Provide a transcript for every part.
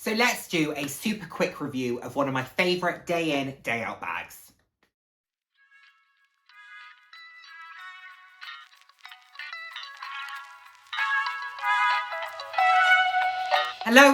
So let's do a super quick review of one of my favourite day in, day out bags. Hello,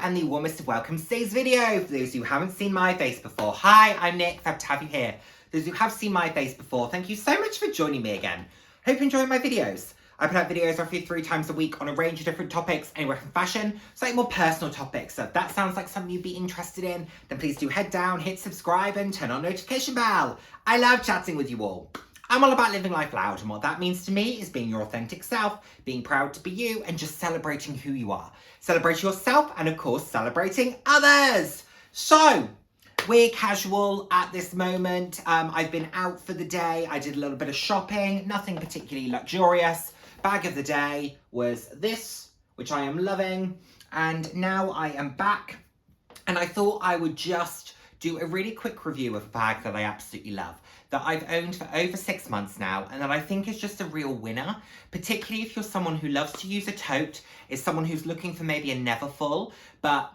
and the warmest of welcomes to today's video. For those who haven't seen my face before, hi, I'm Nick, glad to have you here. Those who have seen my face before, thank you so much for joining me again. Hope you enjoy my videos. I put out videos roughly 3 times a week on a range of different topics, anywhere from fashion, slightly more personal topics. So if that sounds like something you'd be interested in, then please do head down, hit subscribe and turn on notification bell. I love chatting with you all. I'm all about living life loud, and what that means to me is being your authentic self, being proud to be you, and just celebrating who you are. Celebrate yourself, and of course, celebrating others. So, we're casual at this moment. I've been out for the day. I did a little bit of shopping, nothing particularly luxurious. Bag of the day was this, which I am loving. And now I am back, and I thought I would just do a really quick review of a bag that I absolutely love, that I've owned for over 6 months now, and that I think is just a real winner, particularly if you're someone who loves to use a tote, is someone who's looking for maybe a Neverfull, but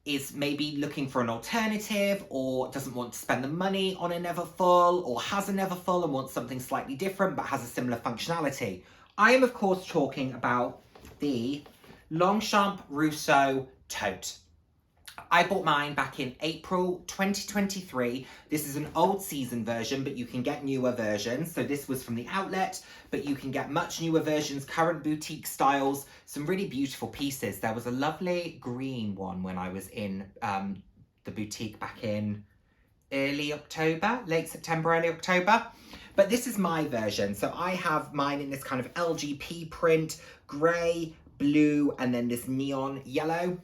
is maybe looking for an alternative, or doesn't want to spend the money on a Neverfull, or has a Neverfull and wants something slightly different but has a similar functionality. I am of course talking about the Longchamp Roseau Tote. I bought mine back in April 2023. This is an old season version, but you can get newer versions. So this was from the outlet, but you can get much newer versions, current boutique styles, some really beautiful pieces. There was a lovely green one when I was in the boutique back in early October, late September, early October. But this is my version. So I have mine in this kind of LGP print, grey, blue, and then this neon yellow.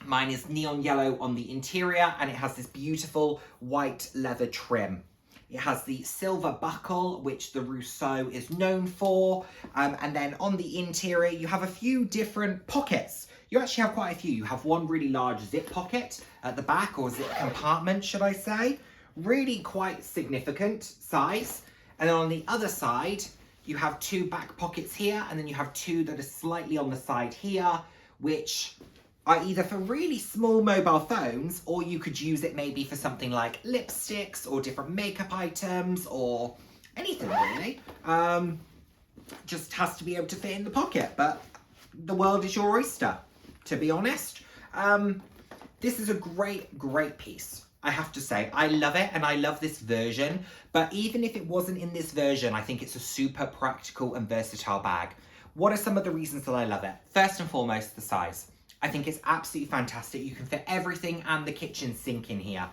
Mine is neon yellow on the interior, and it has this beautiful white leather trim. It has the silver buckle, which the Roseau is known for. And then on the interior, you have a few different pockets. You actually have quite a few. You have one really large zip pocket at the back, or zip compartment, should I say. Really quite significant size. And then on the other side, you have 2 back pockets here, and then you have 2 that are slightly on the side here, which are either for really small mobile phones, or you could use it maybe for something like lipsticks or different makeup items or anything really. Just has to be able to fit in the pocket, but the world is your oyster, to be honest. This is a great piece, I have to say. I love it, and I love this version, but even if it wasn't in this version, I think it's a super practical and versatile bag. What are some of the reasons that I love it? First and foremost, the size. I think it's absolutely fantastic. You can fit everything and the kitchen sink in here.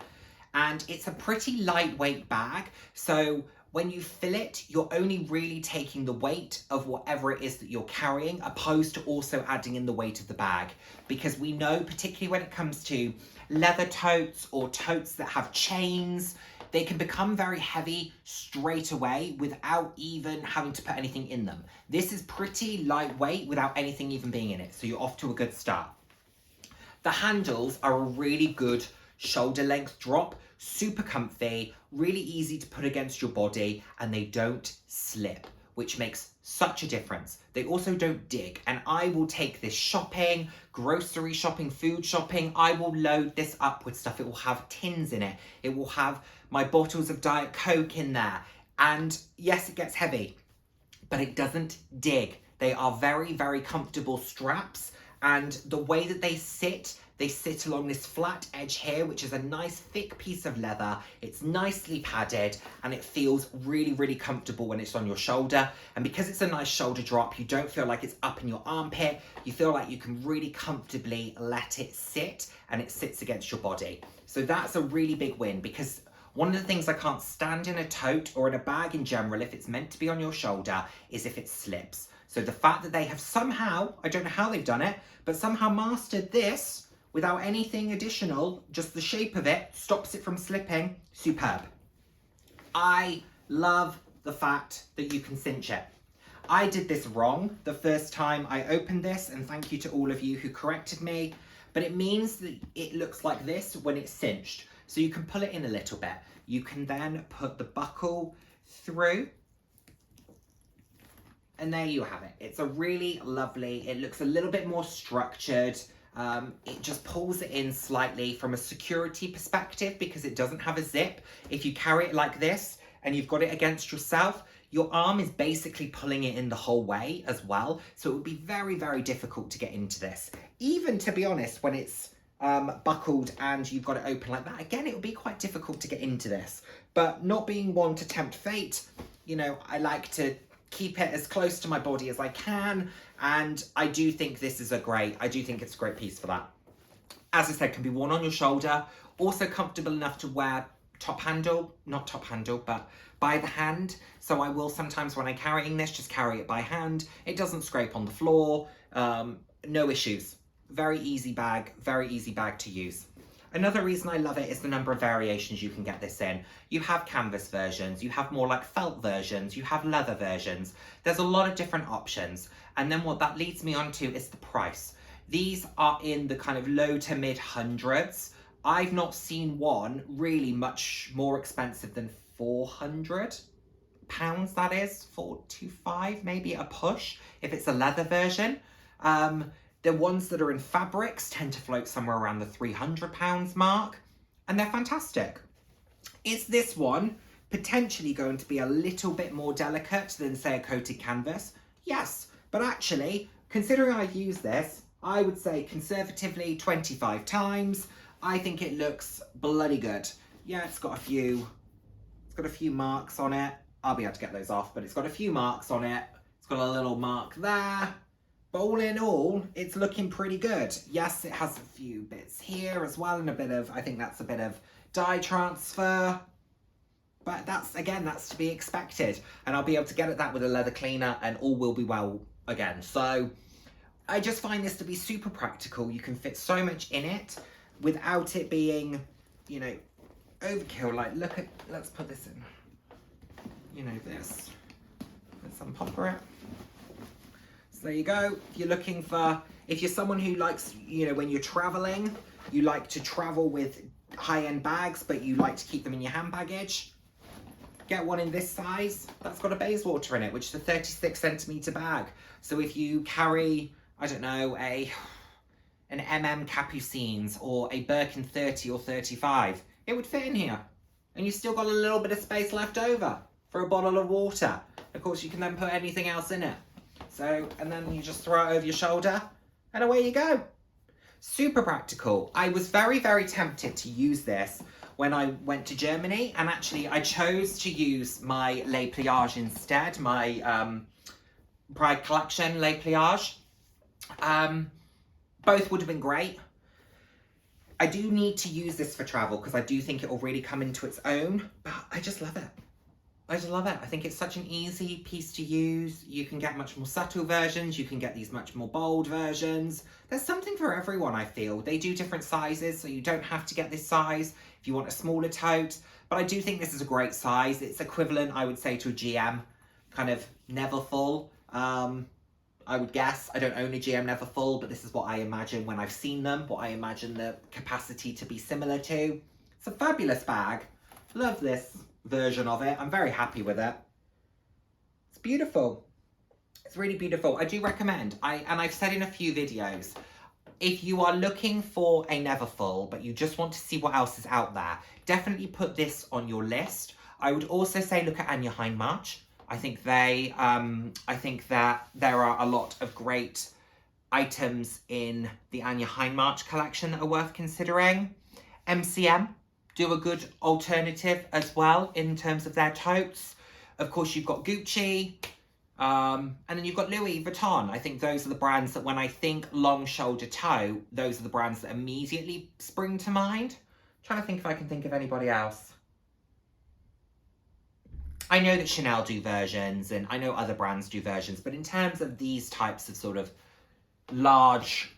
And it's a pretty lightweight bag. So when you fill it, you're only really taking the weight of whatever it is that you're carrying, opposed to also adding in the weight of the bag. Because we know, particularly when it comes to leather totes or totes that have chains, they can become very heavy straight away without even having to put anything in them. This is pretty lightweight without anything even being in it. So you're off to a good start. The handles are a really good shoulder length drop, super comfy, really easy to put against your body, and they don't slip, which makes such a difference. They also don't dig, and I will take this shopping, grocery shopping, food shopping. I will load this up with stuff. It will have tins in it. It will have my bottles of Diet Coke in there. And yes, it gets heavy, but it doesn't dig. They are very comfortable straps. And the way that they sit along this flat edge here, which is a nice thick piece of leather. It's nicely padded, and it feels really comfortable when it's on your shoulder. And because it's a nice shoulder drop, you don't feel like it's up in your armpit. You feel like you can really comfortably let it sit, and it sits against your body. So that's a really big win, because one of the things I can't stand in a tote or in a bag in general, if it's meant to be on your shoulder, is if it slips. So the fact that they have somehow, I don't know how they've done it, but somehow mastered this without anything additional, just the shape of it stops it from slipping, superb. I love the fact that you can cinch it. I did this wrong the first time I opened this, and thank you to all of you who corrected me, but it means that it looks like this when it's cinched. So you can pull it in a little bit. You can then put the buckle through, and there you have it. It's a really lovely, it looks a little bit more structured. It just pulls it in slightly from a security perspective because it doesn't have a zip. If you carry it like this and you've got it against yourself, your arm is basically pulling it in the whole way as well. So it would be very, very difficult to get into this. Even, to be honest, when it's buckled and you've got it open like that, again, it would be quite difficult to get into this. But not being one to tempt fate, you know, I like to keep it as close to my body as I can. And I do think this is I do think it's a great piece for that. As I said, can be worn on your shoulder. Also comfortable enough to wear not top handle, but by the hand. So I will sometimes, when I'm carrying this, just carry it by hand. It doesn't scrape on the floor. No issues. Very easy bag to use. Another reason I love it is the number of variations you can get this in. You have canvas versions, you have more like felt versions, you have leather versions. There's a lot of different options. And then what that leads me on to is the price. These are in the kind of low to mid hundreds. I've not seen one really much more expensive than £400, that is, 425 maybe a push, if it's a leather version. The ones that are in fabrics tend to float somewhere around the £300 mark, and they're fantastic. Is this one potentially going to be a little bit more delicate than, say, a coated canvas? Yes, but actually, considering I've used this, I would say conservatively 25 times. I think it looks bloody good. Yeah, it's got a few marks on it. I'll be able to get those off, but it's got a few marks on it. It's got a little mark there. But all in all, it's looking pretty good. Yes, it has a few bits here as well, and I think that's a bit of dye transfer. But that's to be expected. And I'll be able to get at that with a leather cleaner and all will be well again. So I just find this to be super practical. You can fit so much in it without it being, you know, overkill. Like, let's put this in, you know, this. Let's unpopper it. So there you go. If you're someone who likes, you know, when you're traveling, you like to travel with high-end bags, but you like to keep them in your hand baggage, get one in this size. That's got a Bayswater in it, which is a 36cm bag. So if you carry, I don't know, an Capucines or a Birkin 30 or 35, it would fit in here. And you've still got a little bit of space left over for a bottle of water. Of course, you can then put anything else in it. So, and then you just throw it over your shoulder and away you go. Super practical. I was very, very tempted to use this when I went to Germany, and actually I chose to use my Les Pliages instead, my Pride collection Les Pliages. Both would have been great. I do need to use this for travel because I do think it will really come into its own, but I just love it. I just love it. I think it's such an easy piece to use. You can get much more subtle versions. You can get these much more bold versions. There's something for everyone, I feel. They do different sizes, so you don't have to get this size if you want a smaller tote. But I do think this is a great size. It's equivalent, I would say, to a GM, kind of Neverfull. I would guess. I don't own a GM Neverfull, but this is what I imagine when I've seen them, what I imagine the capacity to be similar to. It's a fabulous bag. Love this version of it. I'm very happy with it. It's beautiful. It's really beautiful. I do recommend. I've said in a few videos, if you are looking for a Neverfull, but you just want to see what else is out there, definitely put this on your list. I would also say look at Anya Hindmarch. I think that there are a lot of great items in the Anya Hindmarch collection that are worth considering. MCM do a good alternative as well in terms of their totes. Of course, you've got Gucci, and then you've got Louis Vuitton. I think those are the brands that when I think long shoulder tote, those are the brands that immediately spring to mind. I'm trying to think if I can think of anybody else. I know that Chanel do versions, and I know other brands do versions, but in terms of these types of sort of large,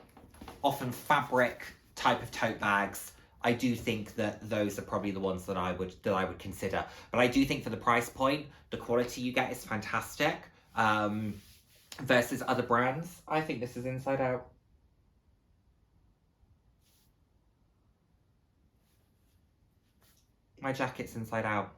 often fabric type of tote bags, I do think that those are probably the ones that I would consider. But I do think for the price point, the quality you get is fantastic. Versus other brands. I think this is inside out. My jacket's inside out.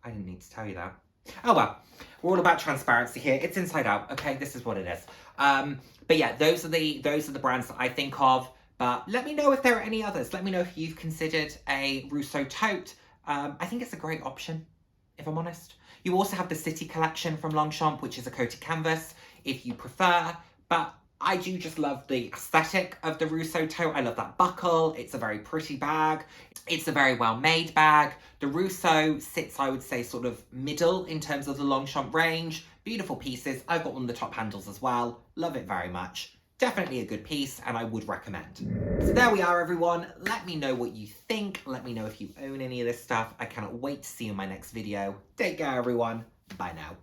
I didn't need to tell you that. Oh well, we're all about transparency here. It's inside out, okay? This is what it is. But yeah, those are the brands that I think of. But let me know if there are any others. Let me know if you've considered a Roseau Tote. I think it's a great option, if I'm honest. You also have the City collection from Longchamp, which is a coated canvas, if you prefer. But I do just love the aesthetic of the Roseau Tote. I love that buckle. It's a very pretty bag. It's a very well-made bag. The Roseau sits, I would say, sort of middle in terms of the Longchamp range. Beautiful pieces. I've got one of the top handles as well. Love it very much. Definitely a good piece, and I would recommend. So there we are, everyone. Let me know what you think. Let me know if you own any of this stuff. I cannot wait to see you in my next video. Take care, everyone. Bye now.